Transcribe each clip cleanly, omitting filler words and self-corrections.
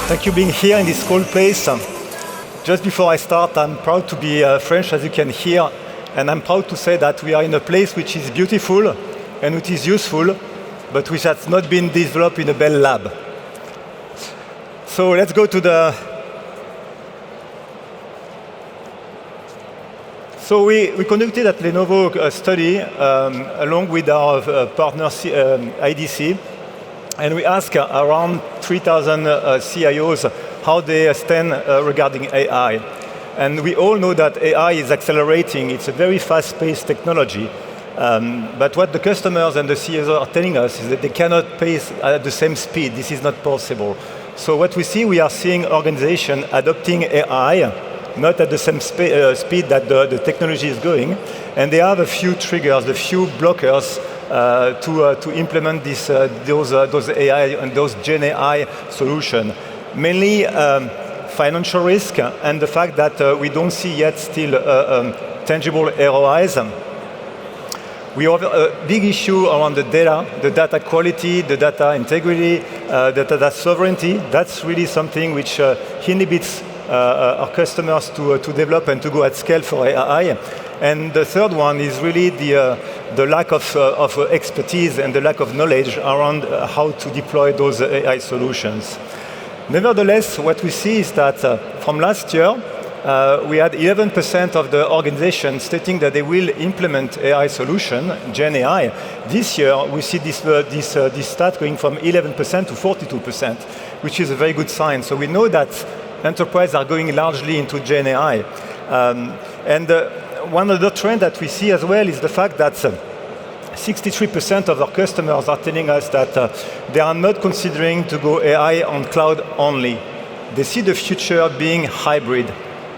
Thank you for being here in this cold place. Just before I start, I'm proud to be French, as you can hear, and I'm proud to say that we are in a place which is beautiful and which is useful, but which has not been developed in a Bell lab. So let's go to the... So we conducted at Lenovo a study along with our partner IDC, and we asked around 3,000 CIOs how they stand regarding AI. And we all know that AI is accelerating. It's a very fast-paced technology. But what the customers and the CIOs are telling us is that they cannot pace at the same speed. This is not possible. So what we are seeing organizations adopting AI, not at the same speed that the technology is going. And they have a few triggers, a few blockers to implement those AI and those Gen AI solutions. Mainly financial risk and the fact that we don't see yet still tangible ROIs. We have a big issue around the data quality, the data integrity, the data sovereignty. That's really something which inhibits our customers to develop and to go at scale for AI. And the third one is really the lack of expertise and the lack of knowledge around how to deploy those AI solutions. Nevertheless, what we see is that from last year, we had 11% of the organizations stating that they will implement AI solution, Gen AI. This year, we see this stat going from 11% to 42%, which is a very good sign. So we know that enterprises are going largely into Gen AI. One other trend that we see as well is the fact that 63% of our customers are telling us that they are not considering to go AI on cloud only. They see the future being hybrid.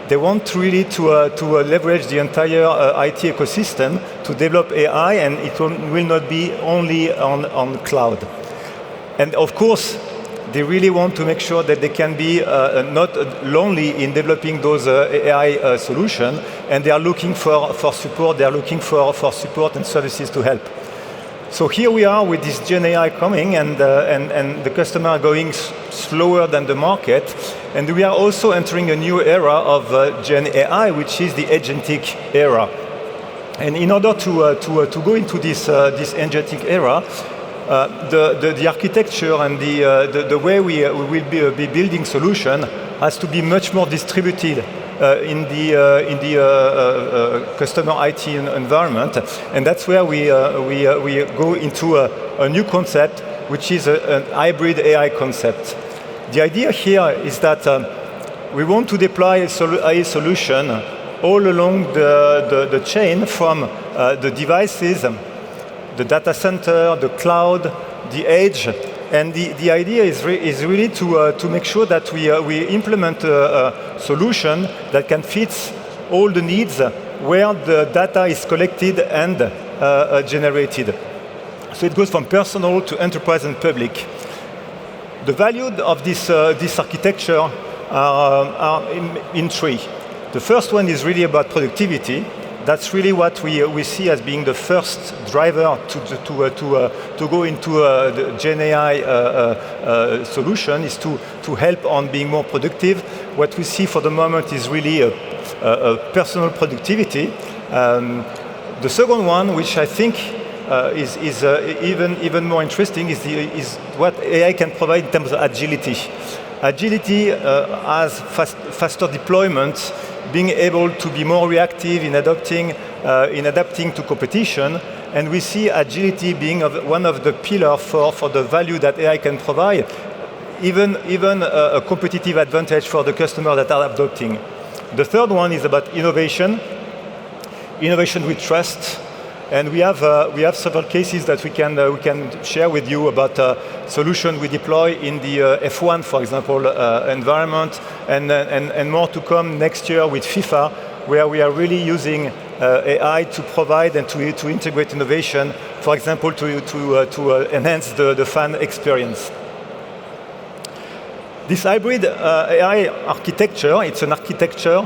They want really to leverage the entire IT ecosystem to develop AI, and it will not be only on cloud. And of course, they really want to make sure that they can be not lonely in developing those AI solutions, and they are looking for support. They are looking for support and services to help. So here we are with this Gen AI coming, and the customer are going slower than the market, and we are also entering a new era of Gen AI, which is the agentic era. And in order to go into this agentic era, the architecture and the way we will be building solution has to be much more distributed in the customer IT environment, and that's where we go into a new concept, which is a hybrid AI concept. The idea here is that we want to deploy AI solution all along the chain from the devices, the data center, the cloud, the edge, and the idea is really to make sure that we implement a solution that can fit all the needs where the data is collected and generated. So it goes from personal to enterprise and public. The value of this architecture are in three. The first one is really about productivity. That's really what we see as being the first driver to go into the Gen AI solution, is to help on being more productive. What we see for the moment is really a personal productivity. The second one, which I think is even more interesting, is what AI can provide in terms of agility. Agility has faster deployment, being able to be more reactive in adapting to competition, and we see agility being one of the pillars for the value that AI can provide, even a competitive advantage for the customers that are adopting. The third one is about innovation with trust, and we have several cases that we can share with you about solution we deploy in the F1, for example, environment, and more to come next year with FIFA, where we are really using AI to provide and to integrate innovation, for example, to enhance the fan experience. This hybrid AI architecture, it's an architecture,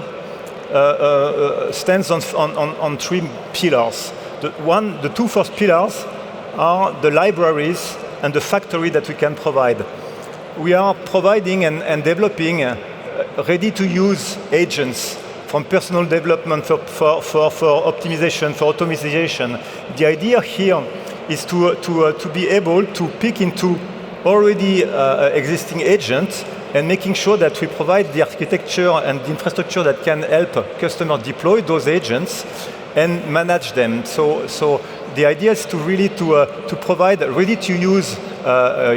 stands on three pillars. The two first pillars are the libraries and the factory that we can provide. we are providing and developing ready-to-use agents from personal development for optimization, for automation. The idea here is to be able to pick into already existing agents and making sure that we provide the architecture and the infrastructure that can help customers deploy those agents and manage them. So the idea is to really to provide ready-to-use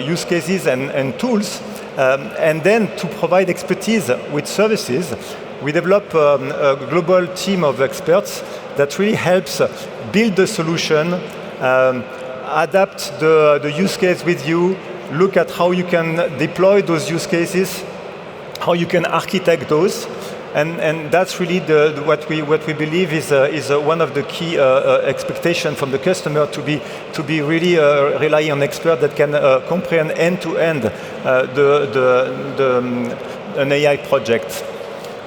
use cases and tools, and then to provide expertise with services. We develop a global team of experts that really helps build the solution, adapt the use case with you, look at how you can deploy those use cases, how you can architect those, and that's really what we believe is one of the key expectations from the customer, to be really relying on experts that can comprehend end-to-end an AI project.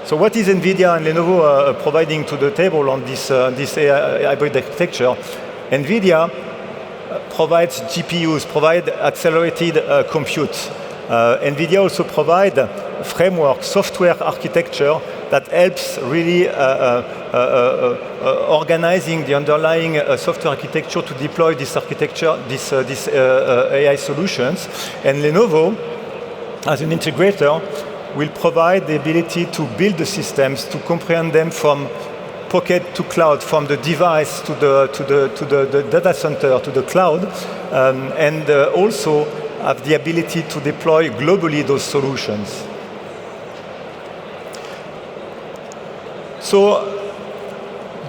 So what is NVIDIA and Lenovo providing to the table on this AI hybrid architecture? NVIDIA provides GPUs, provide accelerated compute. NVIDIA also provide framework, software architecture that helps really organizing the underlying software architecture to deploy this architecture, this AI solutions. And Lenovo, as an integrator, will provide the ability to build the systems, to comprehend them from pocket to cloud, from the device to the data center to the cloud, and also have the ability to deploy globally those solutions. So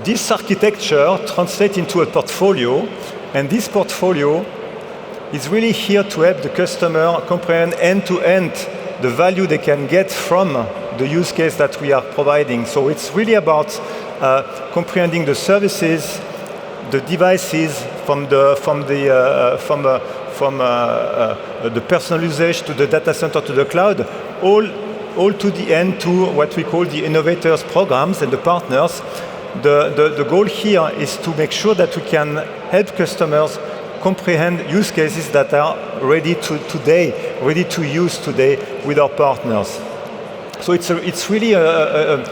this architecture translates into a portfolio, and this portfolio is really here to help the customer comprehend end-to-end the value they can get from the use case that we are providing. So it's really about comprehending the services, the devices, from the personal usage to the data center to the cloud, all to the end to what we call the innovators programs and the partners. The goal here is to make sure that we can help customers comprehend use cases that are ready to use today with our partners. So it's really a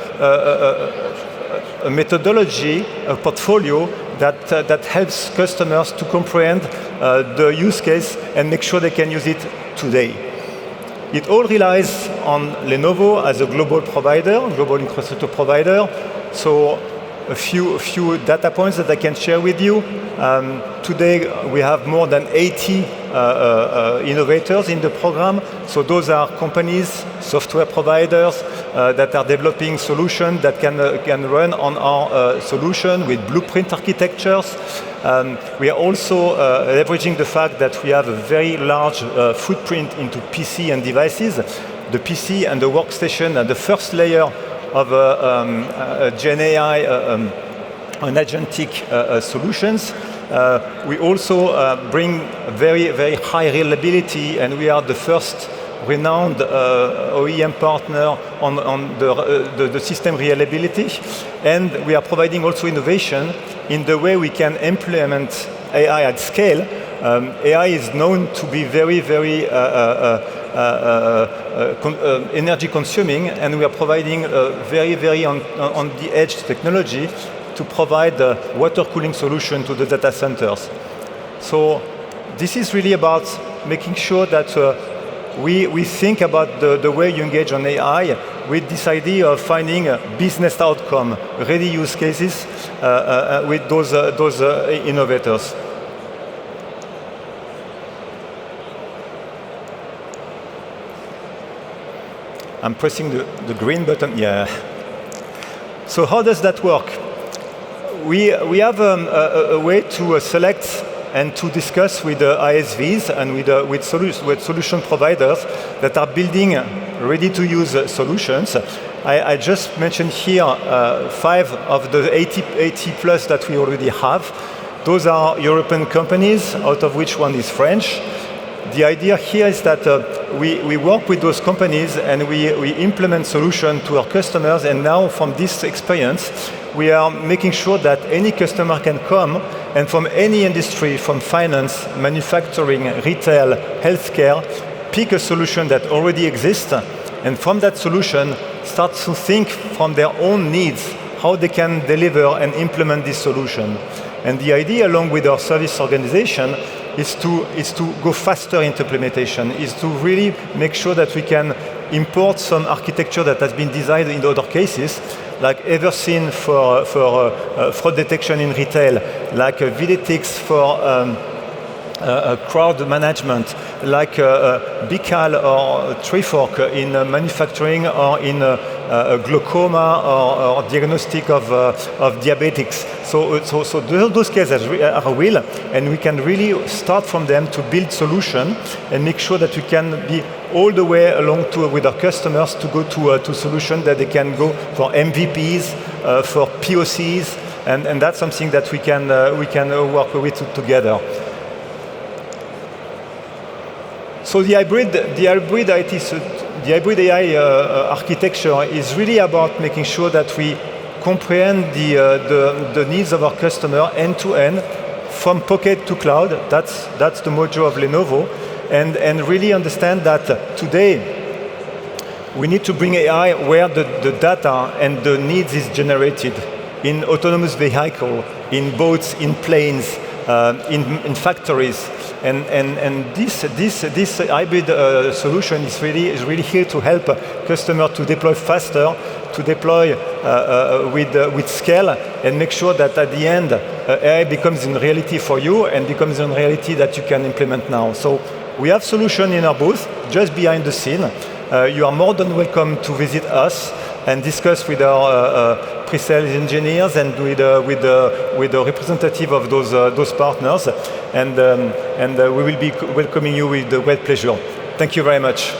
methodology, a portfolio that helps customers to comprehend the use case and make sure they can use it today. It all relies on Lenovo as a global provider, global infrastructure provider. So a few data points that I can share with you. Today we have more than 80 innovators in the program. So those are companies, software providers that are developing solutions that can run on our solution with blueprint architectures. We are also leveraging the fact that we have a very large footprint into PC and devices. The PC and the workstation are the first layer of Gen AI and agentic solutions. We also bring very, very high reliability, and we are the first renowned OEM partner on the system reliability. And we are providing also innovation in the way we can implement AI at scale. AI is known to be very, very energy consuming, and we are providing very, very on the edge technology to provide a water cooling solution to the data centers. So this is really about making sure that we think about the way you engage on AI with this idea of finding a business outcome, ready use cases with those innovators. I'm pressing the green button, yeah. So how does that work? We have a way to select and to discuss with the ISVs and with solution providers that are building ready-to-use solutions. I just mentioned here 5 of the 80 plus that we already have. Those are European companies, out of which one is French. The idea here is that we work with those companies and we implement solutions to our customers, and now from this experience we are making sure that any customer can come and from any industry, from finance, manufacturing, retail, healthcare, pick a solution that already exists, and from that solution, start to think from their own needs how they can deliver and implement this solution. And the idea, along with our service organization, is to go faster into implementation, is to really make sure that we can import some architecture that has been designed in other cases, like Everseen for fraud detection in retail, like Videtix for crowd management, like Bical or Trifork in manufacturing or in glaucoma or diagnostic of diabetics. So those cases are real, and we can really start from them to build solution and make sure that we can be all the way along with our customers to go to solution that they can go for MVPs, for POCs, and that's something that we can work with together. So the hybrid AI architecture is really about making sure that we comprehend the needs of our customer end to end, from pocket to cloud. That's the mojo of Lenovo, and really understand that today we need to bring AI where the data and the needs is generated, in autonomous vehicle, in boats, in planes, in factories. And this hybrid solution is really here to help customers to deploy faster, to deploy with scale, and make sure that at the end AI becomes in reality for you and becomes in reality that you can implement now. So we have solution in our booth just behind the scene. You are more than welcome to visit us and discuss with our pre-sales engineers and with the representative of those partners, and we will be welcoming you with great pleasure. Thank you very much.